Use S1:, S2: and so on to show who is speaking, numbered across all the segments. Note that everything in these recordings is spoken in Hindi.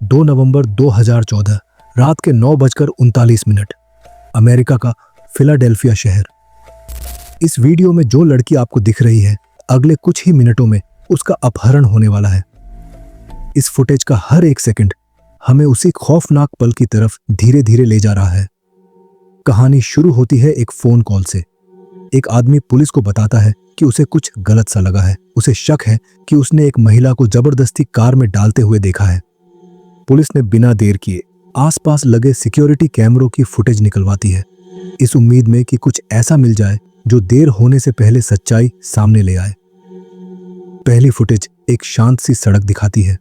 S1: 2 नवंबर 2014 रात के 9:39 अमेरिका का फिलाडेल्फिया शहर। इस वीडियो में जो लड़की आपको दिख रही है, अगले कुछ ही मिनटों में उसका अपहरण होने वाला है। इस फुटेज का हर एक सेकंड हमें उसी खौफनाक पल की तरफ धीरे धीरे ले जा रहा है। कहानी शुरू होती है एक फोन कॉल से। एक आदमी पुलिस को बताता है कि उसे कुछ गलत सा लगा है। उसे शक है कि उसने एक महिला को जबरदस्ती कार में डालते हुए देखा है। पुलिस ने बिना देर किए आसपास लगे सिक्योरिटी कैमरों की फुटेज निकलवाती है, इस उम्मीद में कि कुछ ऐसा मिल जाए जो देर होने से पहले सच्चाई सामने ले आए। पहली फुटेज एक शांत सी सड़क दिखाती है।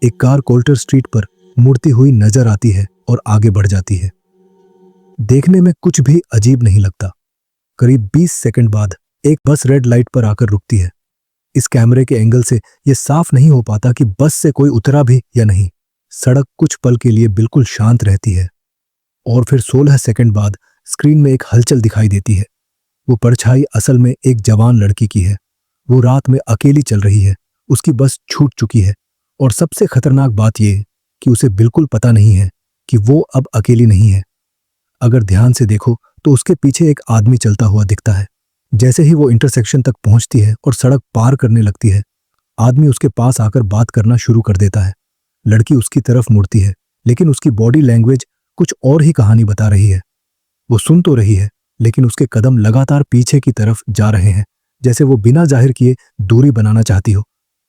S1: एक कार कोल्टर स्ट्रीट पर मुड़ती हुई नजर आती है और आगे बढ़ जाती है। देखने में कुछ भी अजीब नहीं लगता। करीब 20 सेकंड बाद एक बस रेड लाइट पर आकर रुकती है। इस कैमरे के एंगल से यह साफ नहीं हो पाता कि बस से कोई उतरा भी या नहीं। सड़क कुछ पल के लिए बिल्कुल शांत रहती है और फिर 16 सेकंड बाद स्क्रीन में एक हलचल दिखाई देती है। वो परछाई असल में एक जवान लड़की की है। वो रात में अकेली चल रही है। उसकी बस छूट चुकी है और सबसे खतरनाक बात यह कि उसे बिल्कुल पता नहीं है कि वो अब अकेली नहीं है। अगर ध्यान से देखो तो उसके पीछे एक आदमी चलता हुआ दिखता है। जैसे ही वो इंटरसेक्शन तक पहुंचती है और सड़क पार करने लगती है, आदमी उसके पास आकर बात करना शुरू कर देता है। लड़की उसकी तरफ मुड़ती है, लेकिन उसकी बॉडी लैंग्वेज कुछ और ही कहानी बता रही है। वो सुन तो रही है, लेकिन उसके कदम लगातार पीछे की तरफ जा रहे हैं, जैसे वो बिना जाहिर किए दूरी बनाना चाहती हो।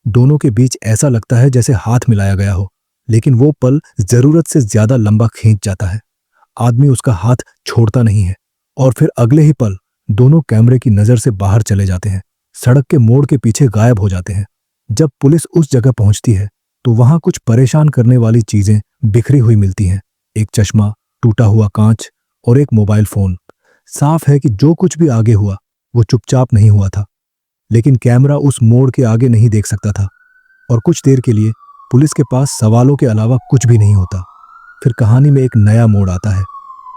S1: दोनों के बीच ऐसा लगता है जैसे हाथ मिलाया गया हो, लेकिन वो पल जरूरत से ज्यादा लंबा खींच जाता है। आदमी उसका हाथ छोड़ता नहीं है और फिर अगले ही पल दोनों कैमरे की नजर से बाहर चले जाते हैं, सड़क के मोड़ के पीछे गायब हो जाते हैं। जब पुलिस उस जगह पहुंचती है तो वहां कुछ परेशान करने वाली चीजें बिखरी हुई मिलती हैं। एक चश्मा, टूटा हुआ कांच और एक मोबाइल फोन। साफ है कि जो कुछ भी आगे हुआ वो चुपचाप नहीं हुआ था, लेकिन कैमरा उस मोड़ के आगे नहीं देख सकता था और कुछ देर के लिए पुलिस के पास सवालों के अलावा कुछ भी नहीं होता। फिर कहानी में एक नया मोड़ आता है।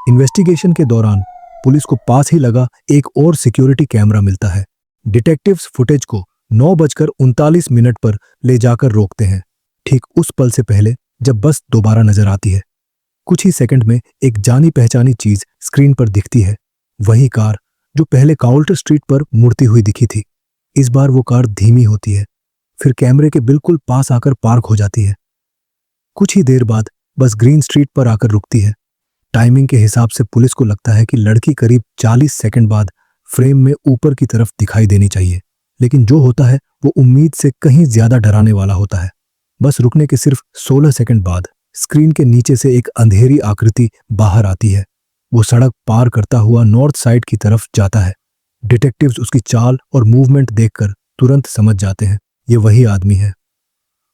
S1: इन्वेस्टिगेशन के दौरान पुलिस को पास ही लगा एक और सिक्योरिटी कैमरा मिलता है। डिटेक्टिव्स फुटेज को 9:39 पर ले जाकर रोकते हैं, ठीक उस पल से पहले जब बस दोबारा नजर आती है। कुछ ही सेकंड में एक जानी पहचानी चीज स्क्रीन पर दिखती है। वही कार जो पहले काउल्टर स्ट्रीट पर मुड़ती हुई दिखी थी। इस बार वो कार धीमी होती है, फिर कैमरे के बिल्कुल पास आकर पार्क हो जाती है। कुछ ही देर बाद बस ग्रीन स्ट्रीट पर आकर रुकती है। टाइमिंग के हिसाब से पुलिस को लगता है कि लड़की करीब 40 सेकंड बाद फ्रेम में ऊपर की तरफ दिखाई देनी चाहिए, लेकिन जो होता है वो उम्मीद से कहीं ज्यादा डराने वाला होता है। बस रुकने के सिर्फ 16 सेकंड बाद स्क्रीन के नीचे से एक अंधेरी आकृति बाहर आती है। वो सड़क पार करता हुआ नॉर्थ साइड की तरफ जाता है। डिटेक्टिव्स उसकी चाल और मूवमेंट देखकर तुरंत समझ जाते हैं ये वही आदमी है।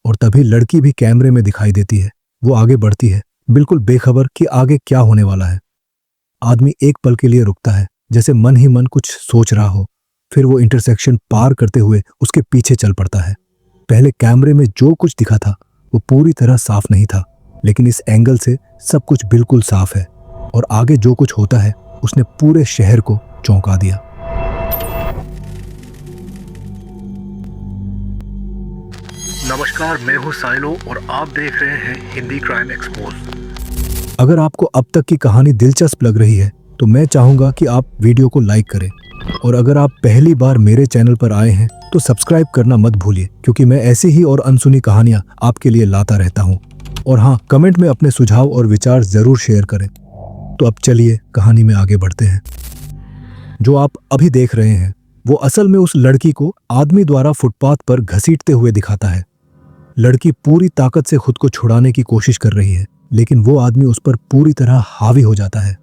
S1: और तभी लड़की भी कैमरे में दिखाई देती है। वो आगे बढ़ती है, बिल्कुल बेखबर कि आगे क्या होने वाला है। आदमी एक पल के लिए रुकता है, जैसे मन ही मन कुछ सोच रहा हो। फिर वो इंटरसेक्शन पार करते हुए उसके पीछे चल पड़ता है। पहले कैमरे में जो कुछ दिखा था वो पूरी तरह साफ नहीं था, लेकिन इस एंगल से सब कुछ बिल्कुल साफ है और आगे जो कुछ होता है उसने पूरे शहर को चौंका दिया।
S2: नमस्कार, मैं हूं साइलो और आप देख रहे हैं हिंदी क्राइम एक्सपोज।
S1: अगर आपको अब तक की कहानी दिलचस्प लग रही है तो मैं चाहूंगा कि आप वीडियो को लाइक करें, और अगर आप पहली बार मेरे चैनल पर आए हैं तो सब्सक्राइब करना मत भूलिए, क्योंकि मैं ऐसी ही और अनसुनी कहानियां आपके लिए लाता रहता हूं। और हाँ, कमेंट में अपने सुझाव और विचार जरूर शेयर करें। तो अब चलिए कहानी में आगे बढ़ते हैं। जो आप अभी देख रहे हैं वो असल में उस लड़की को आदमी द्वारा फुटपाथ पर घसीटते हुए दिखाता है। लड़की पूरी ताकत से खुद को छुड़ाने की कोशिश कर रही है, लेकिन वो आदमी उस पर पूरी तरह हावी हो जाता है।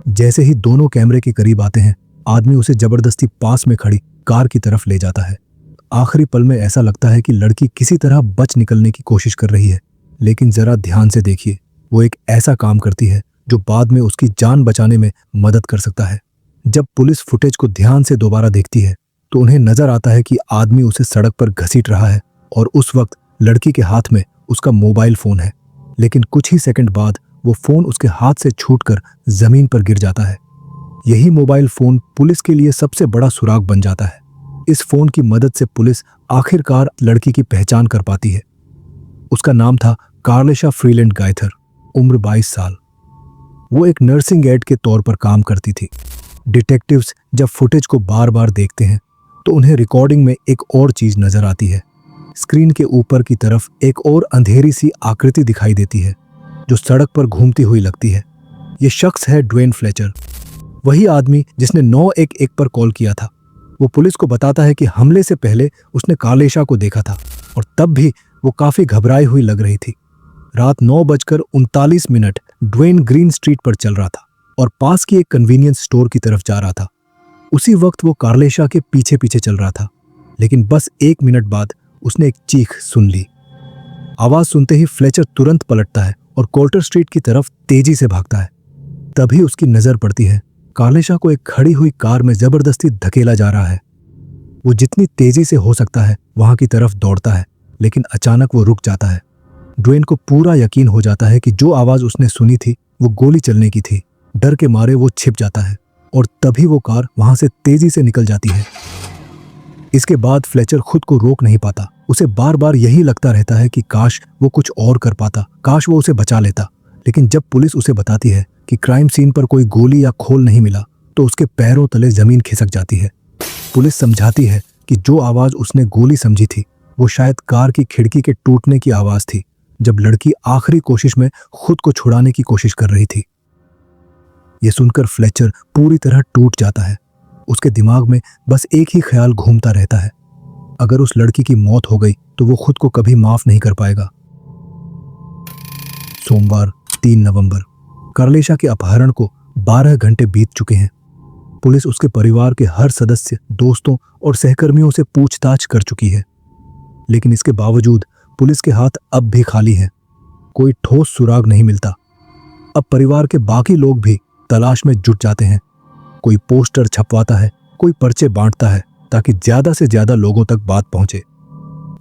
S1: जैसे ही दोनों कैमरे के करीब आते हैं, आदमी उसे जबरदस्ती पास में खड़ी कार की तरफ ले जाता है। आखिरी पल में ऐसा लगता है कि लड़की किसी तरह बच निकलने की कोशिश कर रही है, लेकिन जरा ध्यान से देखिए, वो एक ऐसा काम करती है जो बाद में उसकी जान बचाने में मदद कर सकता है। जब पुलिस फुटेज को ध्यान से दोबारा देखती है तो उन्हें नजर आता है कि आदमी उसे सड़क पर घसीट रहा है और उस वक्त लड़की के हाथ में उसका मोबाइल फोन है। लेकिन कुछ ही सेकंड बाद वो फोन उसके हाथ से छूटकर जमीन पर गिर जाता है। यही मोबाइल फोन पुलिस के लिए सबसे बड़ा सुराग बन जाता है। इस फोन की मदद से पुलिस आखिरकार लड़की की पहचान कर पाती है। उसका नाम था कार्लेशा फ्रीलैंड गाइथर, उम्र 22 साल। वो एक नर्सिंग एड के तौर पर काम करती थी। डिटेक्टिव्स जब फुटेज को बार बार देखते हैं तो उन्हें रिकॉर्डिंग में एक और चीज नजर आती है। स्क्रीन के ऊपर की तरफ एक और अंधेरी सी आकृति दिखाई देती है जो सड़क पर घूमती हुई लगती है। ये शख्स है ड्वेन फ्लेचर, वही आदमी जिसने 911 पर कॉल किया था। वो पुलिस को बताता है कि हमले से पहले उसने कार्लेशा को देखा था और तब भी वो काफी घबराई हुई लग रही थी। रात 9:39 ड्वेन ग्रीन स्ट्रीट पर चल रहा था और पास की एक कन्वीनियंस स्टोर की तरफ जा रहा था। उसी वक्त वो कार्लेशा के पीछे पीछे चल रहा था, लेकिन बस 1 मिनट बाद उसने एक चीख सुन ली। आवाज सुनते ही फ्लेचर तुरंत पलटता है और कोल्टर स्ट्रीट की तरफ तेजी से भागता है। तभी उसकी नजर पड़ती है कार्लेशा को एक खड़ी हुई कार में जबरदस्ती धकेला जा रहा है। वो जितनी तेजी से हो सकता है वहां की तरफ दौड़ता है, लेकिन अचानक वो रुक जाता है। ड्वेन को पूरा यकीन हो जाता है कि जो आवाज उसने सुनी थी वो गोली चलने की थी। डर के मारे वो छिप जाता है और तभी वो कार वहां से तेजी से निकल जाती है। इसके बाद फ्लेचर खुद को रोक नहीं पाता। उसे बार बार यही लगता रहता है कि काश वो कुछ और कर पाता, काश वो उसे बचा लेता। लेकिन जब पुलिस उसे बताती है कि क्राइम सीन पर कोई गोली या खोल नहीं मिला तो उसके पैरों तले जमीन खिसक जाती है। पुलिस समझाती है कि जो आवाज उसने गोली समझी थी वो शायद कार की खिड़की के टूटने की आवाज थी, जब लड़की आखिरी कोशिश में खुद को छुड़ाने की कोशिश कर रही थी। यह सुनकर फ्लेचर पूरी तरह टूट जाता है। उसके दिमाग में बस एक ही ख्याल घूमता रहता है, अगर उस लड़की की मौत हो गई तो वो खुद को कभी माफ नहीं कर पाएगा। सोमवार 3 नवंबर, कार्लेशा के अपहरण को 12 घंटे बीत चुके हैं। पुलिस उसके परिवार के हर सदस्य, दोस्तों और सहकर्मियों से पूछताछ कर चुकी है, लेकिन इसके बावजूद पुलिस के हाथ अब भी खाली हैं। कोई ठोस सुराग नहीं मिलता। अब परिवार के बाकी लोग भी तलाश में जुट जाते हैं। कोई पोस्टर छपवाता है, कोई पर्चे बांटता है ताकि ज्यादा से ज्यादा लोगों तक बात पहुंचे।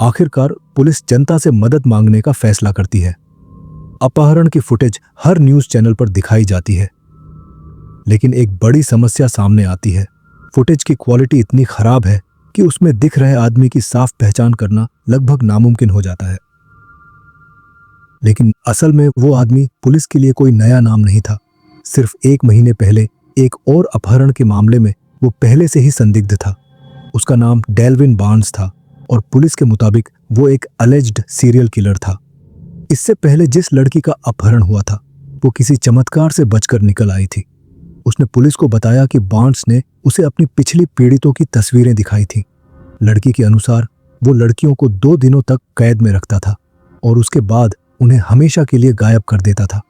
S1: आखिरकार पुलिस जनता से मदद मांगने का फैसला करती है। अपहरण की फुटेज हर न्यूज चैनल पर दिखाई जाती है, लेकिन एक बड़ी समस्या सामने आती है। फुटेज की क्वालिटी इतनी खराब है कि उसमें दिख रहे आदमी की साफ पहचान करना लगभग नामुमकिन हो जाता है। लेकिन असल में वो आदमी पुलिस के लिए कोई नया नाम नहीं था। सिर्फ 1 महीने पहले एक और अपहरण के मामले में वो पहले से ही संदिग्ध था। उसका नाम डेल्विन बार्न्स था और पुलिस के मुताबिक वो एक अलेज्ड सीरियल किलर था। इससे पहले जिस लड़की का अपहरण हुआ था वो किसी चमत्कार से बचकर निकल आई थी। उसने पुलिस को बताया कि बार्न्स ने उसे अपनी पिछली पीड़ितों की तस्वीरें दिखाई थी। लड़की के अनुसार वो लड़कियों को 2 दिनों तक कैद में रखता था और उसके बाद उन्हें हमेशा के लिए गायब कर देता था।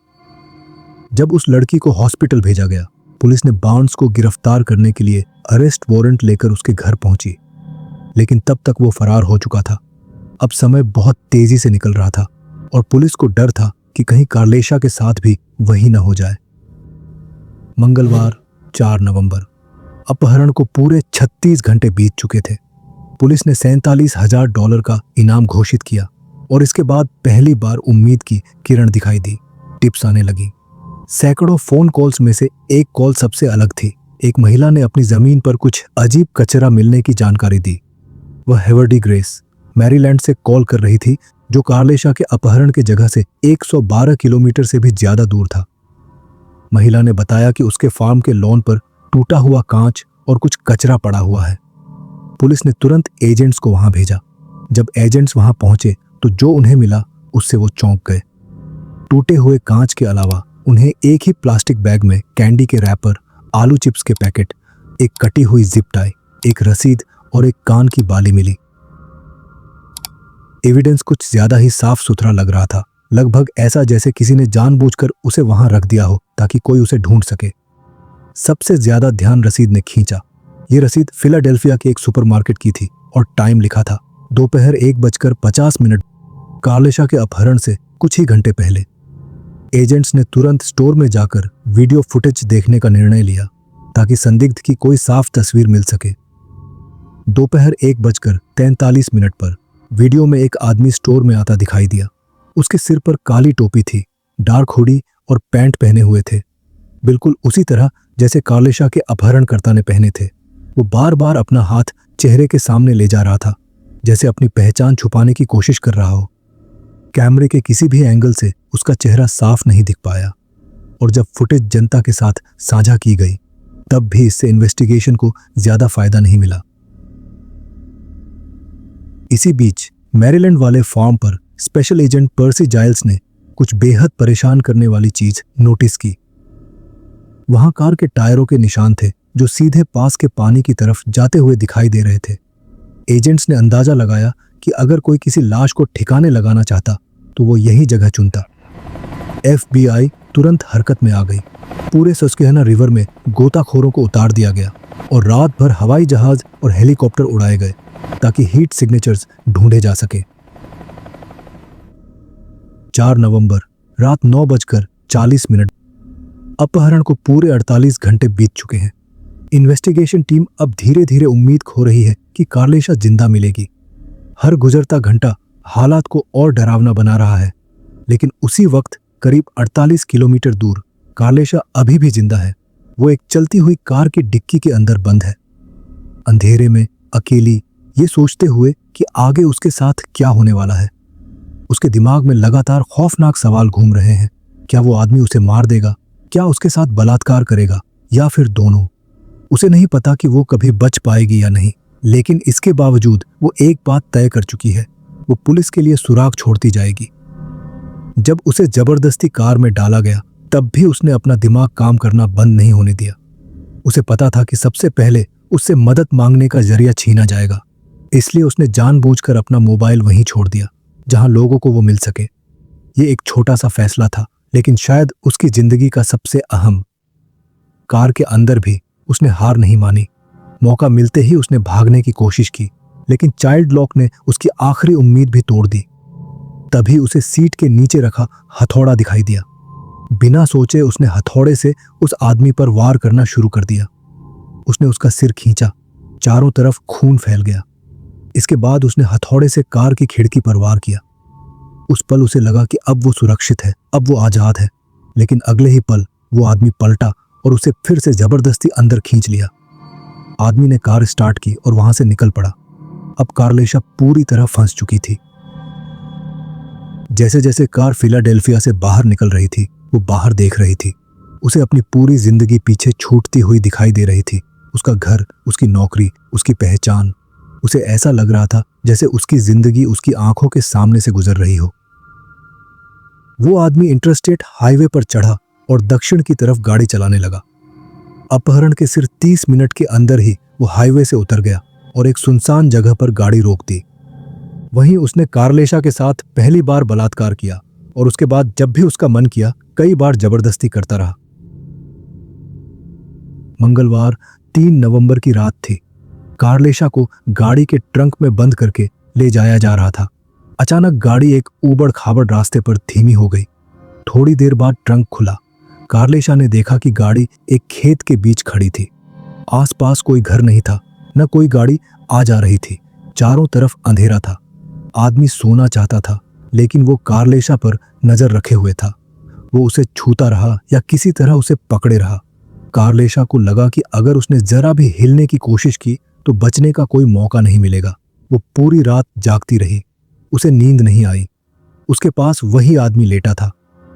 S1: जब उस लड़की को हॉस्पिटल भेजा गया, पुलिस ने बार्न्स को गिरफ्तार करने के लिए अरेस्ट वारंट लेकर उसके घर पहुंची, लेकिन तब तक वो फरार हो चुका था। अब समय बहुत तेजी से निकल रहा था और पुलिस को डर था कि कहीं कार्लेशा के साथ भी वही न हो जाए। मंगलवार 4 नवंबर, अपहरण को पूरे 36 घंटे बीत चुके थे। पुलिस ने $47,000 का इनाम घोषित किया और इसके बाद पहली बार उम्मीद की किरण दिखाई दी। टिप्स आने लगी। सैकड़ों फोन कॉल्स में से एक कॉल सबसे अलग थी। एक महिला ने अपनी जमीन पर कुछ अजीब कचरा मिलने की जानकारी दी। वह हेवर्डी ग्रेस, मैरीलैंड से कॉल कर रही थी, जो कार्लेशा के अपहरण के जगह से 112 किलोमीटर से भी ज्यादा दूर था। महिला ने बताया कि उसके फार्म के लॉन पर टूटा हुआ कांच और कुछ कचरा पड़ा हुआ है। पुलिस ने तुरंत एजेंट्स को वहां भेजा। जब एजेंट्स वहां पहुंचे तो जो उन्हें मिला उससे वो चौंक गए। टूटे हुए कांच के अलावा उन्हें एक ही प्लास्टिक बैग में कैंडी के रैपर, आलू चिप्स के पैकेट, एक कटी हुई जिप टाई, एक रसीद और एक कान की बाली मिली। एविडेंस कुछ ज्यादा ही साफ सुथरा लग रहा था, लगभग ऐसा जैसे किसी ने जानबूझकर उसे वहां रख दिया हो ताकि कोई उसे ढूंढ सके। सबसे ज्यादा ध्यान रसीद ने खींचा। ये रसीद फिलाडेल्फिया के एक सुपरमार्केट की थी और टाइम लिखा था दोपहर 1:50, कार्लेशा के अपहरण से कुछ ही घंटे पहले। एजेंट्स ने तुरंत स्टोर में जाकर वीडियो फुटेज देखने का निर्णय लिया ताकि संदिग्ध की कोई साफ तस्वीर मिल सके। दोपहर 1:43 पर वीडियो में एक आदमी स्टोर में आता दिखाई दिया। उसके सिर पर काली टोपी थी, डार्क हुडी और पैंट पहने हुए थे, बिल्कुल उसी तरह जैसे कार्लेशा के अपहरणकर्ता ने पहने थे। वो बार बार अपना हाथ चेहरे के सामने ले जा रहा था, जैसे अपनी पहचान छुपाने की कोशिश कर रहा हो। कैमरे के किसी भी एंगल से उसका चेहरा साफ नहीं दिख पाया, और जब फुटेज जनता के साथ साझा की गई तब भी इससे इन्वेस्टिगेशन को ज्यादा फायदा नहीं मिला। इसी बीच मैरीलैंड वाले फार्म पर स्पेशल एजेंट पर्सी जाइल्स ने कुछ बेहद परेशान करने वाली चीज नोटिस की। वहां कार के टायरों के निशान थे जो सीधे पास के पानी की तरफ जाते हुए दिखाई दे रहे थे। एजेंट्स ने अंदाजा लगाया कि अगर कोई किसी लाश को ठिकाने लगाना चाहता तो वो यही जगह चुनता। FBI तुरंत हरकत में आ गई। पूरे सस्क्वेना रिवर में गोताखोरों को उतार दिया गया और रात भर हवाई जहाज और हेलीकॉप्टर उड़ाए गए ताकि हीट सिग्नेचर्स ढूंढे जा सके। 4 नवंबर रात 9:40। अपहरण को पूरे 48 घंटे बीत चुके हैं। इन्वेस्टिगेशन टीम अब धीरे धीरे उम्मीद खो रही है कि कार्लेशा जिंदा मिलेगी। हर गुजरता घंटा हालात को और डरावना बना रहा है, लेकिन उसी वक्त करीब 48 किलोमीटर दूर कार्लेशा अभी भी जिंदा है। वो एक चलती हुई कार की डिक्की के अंदर बंद है, अंधेरे में अकेली, ये सोचते हुए कि आगे उसके साथ क्या होने वाला है। उसके दिमाग में लगातार खौफनाक सवाल घूम रहे हैं। क्या वो आदमी उसे मार देगा? क्या उसके साथ बलात्कार करेगा? या फिर दोनों? उसे नहीं पता कि वो कभी बच पाएगी या नहीं, लेकिन इसके बावजूद वो एक बात तय कर चुकी है, वो पुलिस के लिए सुराग छोड़ती जाएगी। जब उसे जबरदस्ती कार में डाला गया तब भी उसने अपना दिमाग काम करना बंद नहीं होने दिया। उसे पता था कि सबसे पहले उससे मदद मांगने का जरिया छीना जाएगा, इसलिए उसने जानबूझकर अपना मोबाइल वहीं छोड़ दिया जहां लोगों को वो मिल सके। ये एक छोटा सा फैसला था, लेकिन शायद उसकी जिंदगी का सबसे अहम। कार के अंदर भी उसने हार नहीं मानी। मौका मिलते ही उसने भागने की कोशिश की, लेकिन चाइल्ड लॉक ने उसकी आखिरी उम्मीद भी तोड़ दी। तभी उसे सीट के नीचे रखा हथौड़ा दिखाई दिया। बिना सोचे उसने हथौड़े से उस आदमी पर वार करना शुरू कर दिया। उसने उसका सिर खींचा, चारों तरफ खून फैल गया। इसके बाद उसने हथौड़े से कार की खिड़की पर वार किया। उस पल उसे लगा कि अब वो सुरक्षित है, अब वो आजाद है। लेकिन अगले ही पल वो आदमी पलटा और उसे फिर से जबरदस्ती अंदर खींच लिया। आदमी ने कार स्टार्ट की और वहां से निकल पड़ा। अब कार्लेशा पूरी तरह फंस चुकी थी। जैसे जैसे कार फिलाडेल्फिया से बाहर निकल रही थी, वो बाहर देख रही थी। उसे अपनी पूरी जिंदगी पीछे छूटती हुई दिखाई दे रही थी। उसका घर, उसकी नौकरी, उसकी पहचान। उसे ऐसा लग रहा था जैसे उसकी जिंदगी उसकी आंखों के सामने से गुजर रही हो। वो आदमी इंटरस्टेट हाईवे पर चढ़ा और दक्षिण की तरफ गाड़ी चलाने लगा। अपहरण के सिर्फ 30 मिनट के अंदर ही वो हाईवे से उतर गया और एक सुनसान जगह पर गाड़ी रोक दी। वहीं उसने कार्लेशा के साथ पहली बार बलात्कार किया और उसके बाद जब भी उसका मन किया कई बार जबरदस्ती करता रहा। मंगलवार 3 नवंबर की रात थी। कार्लेशा को गाड़ी के ट्रंक में बंद करके ले जाया जा रहा था। अचानक गाड़ी एक ऊबड़ खाबड़ रास्ते पर धीमी हो गई। थोड़ी देर बाद ट्रंक खुला। कार्लेशा ने देखा कि गाड़ी एक खेत के बीच खड़ी थी। आसपास कोई घर नहीं था, न कोई गाड़ी आ जा रही थी। चारों तरफ अंधेरा था। आदमी सोना चाहता था, लेकिन वो कार्लेशा पर नजर रखे हुए था। वो उसे छूता रहा या किसी तरह उसे पकड़े रहा। कार्लेशा को लगा कि अगर उसने जरा भी हिलने की कोशिश की तो बचने का कोई मौका नहीं मिलेगा। वो पूरी रात जागती रही। उसे नींद नहीं आई। उसके पास वही आदमी लेटा था।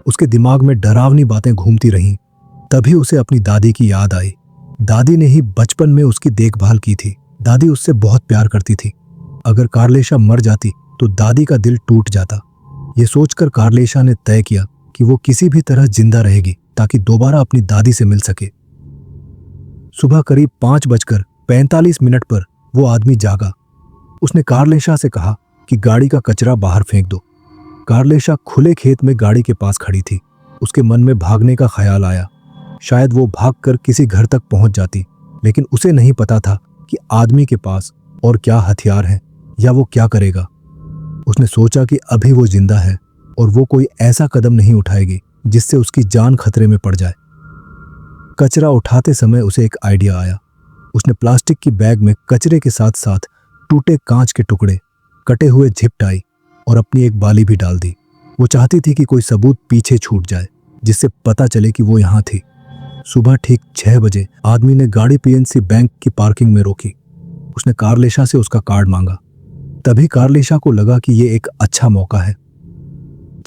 S1: उसके दिमाग में डरावनी बातें घूमती रहीं। तभी उसे अपनी दादी की याद आई। दादी ने ही बचपन में उसकी देखभाल की थी। दादी उससे बहुत प्यार करती थी। अगर कार्लेशा मर जाती तो दादी का दिल टूट जाता। ये सोचकर कार्लेशा ने तय किया कि वो किसी भी तरह जिंदा रहेगी ताकि दोबारा अपनी दादी से मिल सके। सुबह करीब 5:45 पर वो आदमी जागा। उसने कार्लेशा से कहा कि गाड़ी का कचरा बाहर फेंक दो। कार्लेशा खुले खेत में गाड़ी के पास खड़ी थी। उसके मन में भागने का ख्याल आया। शायद वो भागकर किसी घर तक पहुंच जाती, लेकिन उसे नहीं पता था कि आदमी के पास और क्या हथियार हैं या वो क्या करेगा। उसने सोचा कि अभी वो जिंदा है और वो कोई ऐसा कदम नहीं उठाएगी जिससे उसकी जान खतरे में पड़ जाए। कचरा उठाते समय उसे एक आइडिया आया। उसने प्लास्टिक की बैग में कचरे के साथ साथ टूटे कांच के टुकड़े, कटे हुए जिप टाई और अपनी एक बाली भी डाल दी। वो चाहती थी कि कोई सबूत पीछे छूट जाए जिससे पता चले कि वो यहाँ थी। सुबह ठीक 6 बजे आदमी ने गाड़ी PNC बैंक की पार्किंग में रोकी। उसने कार्लेशा से उसका कार्ड मांगा। तभी कार्लेशा को लगा कि ये एक अच्छा मौका है।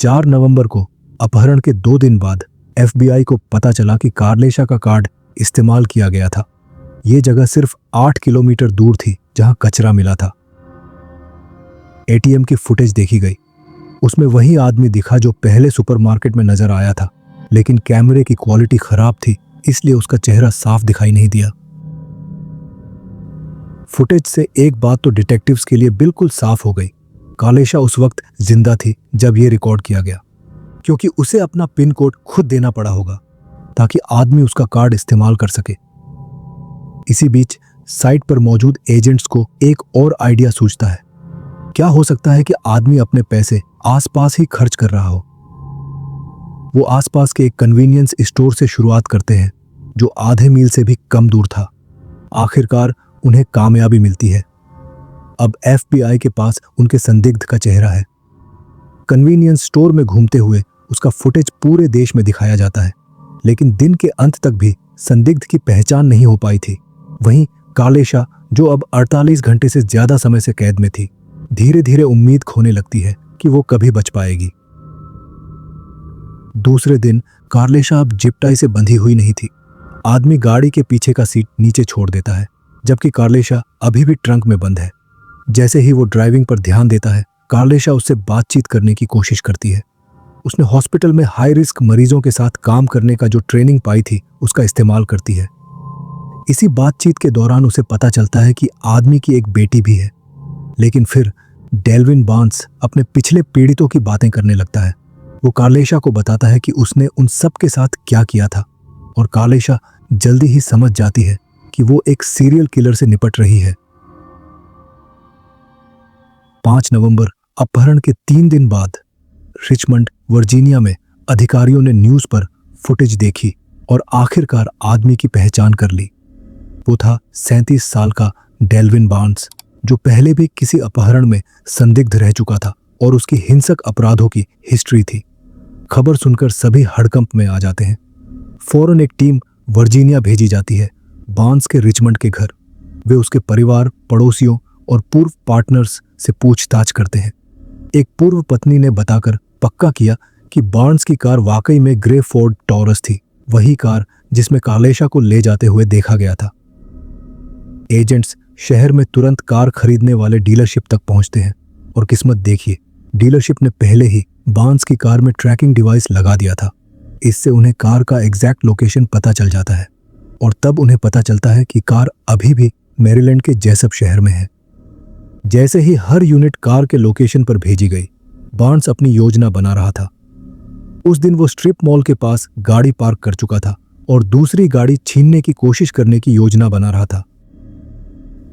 S1: 4 नवंबर को अपहरण के 2 दिन बाद FBI को पता चला कि कार्लेशा का कार्ड इस्तेमाल किया गया था। ये जगह सिर्फ 8 किलोमीटर दूर थी जहां कचरा मिला था। ATM की फुटेज देखी गई। उसमें वही आदमी दिखा जो पहले सुपरमार्केट में नजर आया था, लेकिन कैमरे की क्वालिटी खराब थी, इसलिए उसका चेहरा साफ दिखाई नहीं दिया। फुटेज से एक बात तो डिटेक्टिव्स के लिए बिल्कुल साफ हो गई। कार्लेशा उस वक्त जिंदा थी जब यह रिकॉर्ड किया गया, क्योंकि उसे अपना पिन कोड खुद देना पड़ा होगा ताकि आदमी उसका कार्ड इस्तेमाल कर सके। इसी बीच साइट पर मौजूद एजेंट्स को एक और आइडिया सूझता है। क्या हो सकता है कि आदमी अपने पैसे आसपास ही खर्च कर रहा हो। वो आसपास के एक कन्वीनियंस स्टोर से शुरुआत करते हैं जो आधे मील से भी कम दूर था। आखिरकार उन्हें कामयाबी मिलती है। अब FBI के पास उनके संदिग्ध का चेहरा है। कन्वीनियंस स्टोर में घूमते हुए उसका फुटेज पूरे देश में दिखाया जाता है, लेकिन दिन के अंत तक भी संदिग्ध की पहचान नहीं हो पाई थी। वहीं कार्लेशा, जो अब 48 घंटे से ज्यादा समय से कैद में थी, धीरे धीरे उम्मीद खोने लगती है कि वो कभी बच पाएगी। दूसरे दिन कार्लेशा अब जिप टाई से बंधी हुई नहीं थी। आदमी गाड़ी के पीछे का सीट नीचे छोड़ देता है, जबकि कार्लेशा अभी भी ट्रंक में बंद है। जैसे ही वो ड्राइविंग पर ध्यान देता है, कार्लेशा उससे बातचीत करने की कोशिश करती है। उसने हॉस्पिटल में हाई रिस्क मरीजों के साथ काम करने का जो ट्रेनिंग पाई थी, उसका इस्तेमाल करती है। इसी बातचीत के दौरान उसे पता चलता है कि आदमी की एक बेटी भी है, लेकिन फिर डेल्विन बार्न्स अपने पिछले पीड़ितों की बातें करने लगता है। वो कार्लेशा को बताता है कि उसने उन सब के साथ क्या किया था, और कार्लेशा जल्दी ही समझ जाती है कि वो एक सीरियल किलर से निपट रही है। 5 नवंबर अपहरण के 3 दिन बाद रिचमंड, वर्जीनिया में अधिकारियों ने न्यूज़ पर फुटेज देखी और आखिरकार आदमी की पहचान कर ली। वो था 37 साल का डेल्विन बार्न्स, जो पहले भी किसी अपहरण में संदिग्ध रह चुका था और उसकी हिंसक अपराधों की हिस्ट्री थी। खबर सुनकर सभी हड़कंप में आ जाते हैं। फौरन एक टीम वर्जीनिया भेजी जाती है, बार्न्स के रिचमंड के घर। वे उसके परिवार, पड़ोसियों और पूर्व पार्टनर्स से पूछताछ करते हैं। एक पूर्व पत्नी ने बताकर पक्का किया कि बार्न्स की कार वाकई में ग्रे फोर्ड टॉरस थी, वही कार जिसमें कार्लेशा को ले जाते हुए देखा गया था। एजेंट्स शहर में तुरंत कार खरीदने वाले डीलरशिप तक पहुंचते हैं, और किस्मत देखिए, डीलरशिप ने पहले ही बार्न्स की कार में ट्रैकिंग डिवाइस लगा दिया था। इससे उन्हें कार का एग्जैक्ट लोकेशन पता चल जाता है, और तब उन्हें पता चलता है कि कार अभी भी मैरीलैंड के जेसप शहर में है। जैसे ही हर यूनिट कार के लोकेशन पर भेजी गई, बार्न्स अपनी योजना बना रहा था। उस दिन वो स्ट्रिप मॉल के पास गाड़ी पार्क कर चुका था और दूसरी गाड़ी छीनने की कोशिश करने की योजना बना रहा था।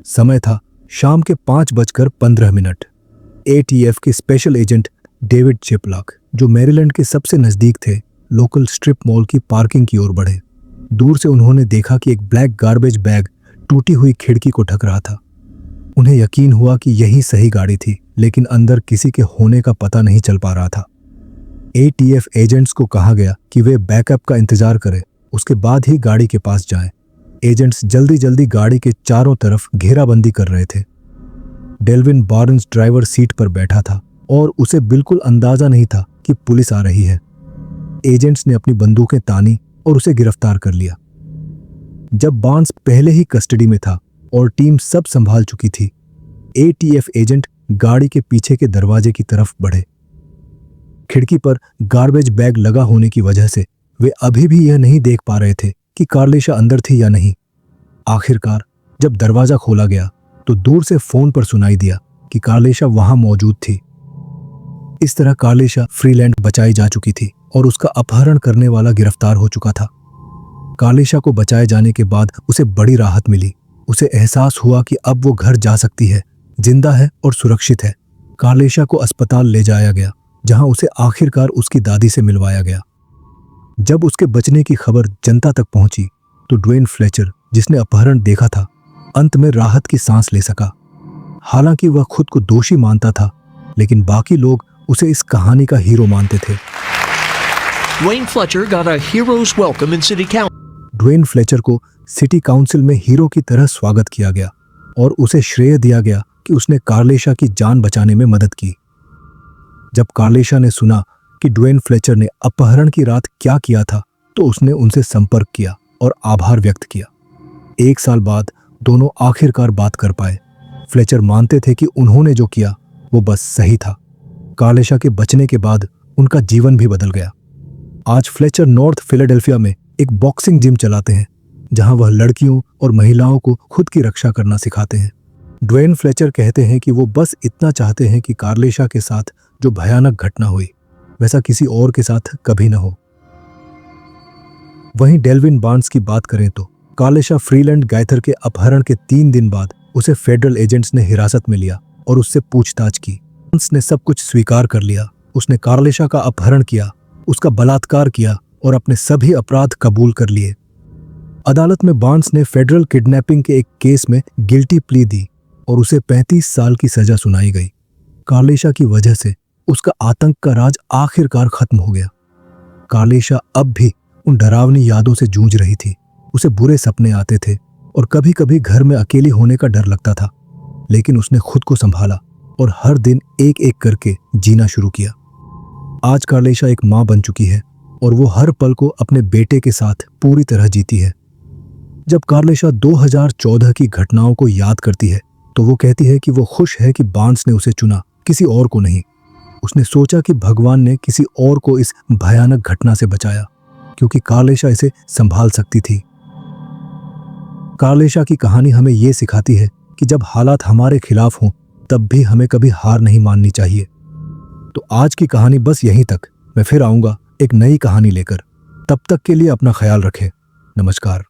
S1: समय था शाम के 5:15। ATF के स्पेशल एजेंट डेविड चिपलॉक, जो मैरीलैंड के सबसे नजदीक थे, लोकल स्ट्रिप मॉल की पार्किंग की ओर बढ़े। दूर से उन्होंने देखा कि एक ब्लैक गार्बेज बैग टूटी हुई खिड़की को ढक रहा था। उन्हें यकीन हुआ कि यही सही गाड़ी थी, लेकिन अंदर किसी के होने का पता नहीं चल पा रहा था। ATF एजेंट्स को कहा गया कि वे बैकअप का इंतजार करें, उसके बाद ही गाड़ी के पास जाएं। एजेंट्स जल्दी जल्दी गाड़ी के चारों तरफ घेराबंदी कर रहे थे। डेल्विन बार्न्स ड्राइवर सीट पर बैठा था और उसे बिल्कुल अंदाजा नहीं था कि पुलिस आ रही है। एजेंट्स ने अपनी बंदूकें तानी और उसे गिरफ्तार कर लिया। जब बार्न्स पहले ही कस्टडी में था और टीम सब संभाल चुकी थी, ATF एजेंट गाड़ी के पीछे के दरवाजे की तरफ बढ़े। खिड़की पर गार्बेज बैग लगा होने की वजह से वे अभी भी यह नहीं देख पा रहे थे कि कार्लेशा अंदर थी या नहीं। आखिरकार जब दरवाजा खोला गया तो दूर से फोन पर सुनाई दिया कि कार्लेशा वहां मौजूद थी। इस तरह कार्लेशा फ्रीलैंड बचाई जा चुकी थी और उसका अपहरण करने वाला गिरफ्तार हो चुका था। कार्लेशा को बचाए जाने के बाद उसे बड़ी राहत मिली। उसे एहसास हुआ कि अब वो घर जा सकती है, जिंदा है और सुरक्षित है। कार्लेशा को अस्पताल ले जाया गया, जहां उसे आखिरकार उसकी दादी से मिलवाया गया। जब उसके बचने की खबर जनता तक पहुंची तो ड्वेन फ्लेचर, जिसने अपहरण देखा था, अंत में राहत की सांस ले सका। हालांकि वह खुद को दोषी मानता था, लेकिन बाकी लोग उसे इस कहानी का हीरो मानते थे।
S3: Dwayne Fletcher got a hero's welcome in City Council.
S1: Dwayne Fletcher को सिटी काउंसिल में हीरो की तरह स्वागत किया गया और उसे श्रेय दिया गया कि उसने कार्लेशा की जान बचाने में मदद की। जब कार्लेशा ने सुना कि ड्वेन फ्लेचर ने अपहरण की रात क्या किया था तो उसने उनसे संपर्क किया और आभार व्यक्त किया। 1 साल बाद दोनों आखिरकार बात कर पाए। फ्लेचर मानते थे कि उन्होंने जो किया वो बस सही था। कार्लेशा के बचने के बाद उनका जीवन भी बदल गया। आज फ्लेचर नॉर्थ फिलाडेल्फिया में एक बॉक्सिंग जिम चलाते हैं जहां वह लड़कियों और महिलाओं को खुद की रक्षा करना सिखाते हैं। ड्वेन फ्लेचर कहते हैं कि वो बस इतना चाहते हैं कि कार्लेशा के साथ जो भयानक घटना हुई वैसा किसी और के साथ कभी न हो। वहीं डेल्विन बार्न्स की बात करें तो कार्लेशा फ्रीलैंड गाइथर के अपहरण के 3 दिन बाद उसे फेडरल एजेंट्स ने हिरासत में लिया और उससे पूछताछ की। बार्न्स ने सब कुछ स्वीकार कर लिया। उसने कार्लेशा का अपहरण किया, उसका बलात्कार किया और अपने सभी अपराध कबूल कर लिए। अदालत में बार्न्स ने फेडरल किडनैपिंग के एक केस में गिल्टी प्ली दी और उसे 35 साल की सजा सुनाई गई। कार्लेशा की वजह से उसका आतंक का राज आखिरकार खत्म हो गया। कार्लेशा अब भी उन डरावनी यादों से जूझ रही थी। उसे बुरे सपने आते थे और कभी कभी घर में अकेली होने का डर लगता था, लेकिन उसने खुद को संभाला और हर दिन एक एक करके जीना शुरू किया। आज कार्लेशा एक माँ बन चुकी है और वो हर पल को अपने बेटे के साथ पूरी तरह जीती है। जब कार्लेशा 2014 की घटनाओं को याद करती है तो वो कहती है कि वो खुश है कि बार्न्स ने उसे चुना, किसी और को नहीं। उसने सोचा कि भगवान ने किसी और को इस भयानक घटना से बचाया क्योंकि कार्लेशा इसे संभाल सकती थी। कार्लेशा की कहानी हमें ये सिखाती है कि जब हालात हमारे खिलाफ हों तब भी हमें कभी हार नहीं माननी चाहिए। तो आज की कहानी बस यहीं तक। मैं फिर आऊंगा एक नई कहानी लेकर। तब तक के लिए अपना ख्याल रखें। नमस्कार।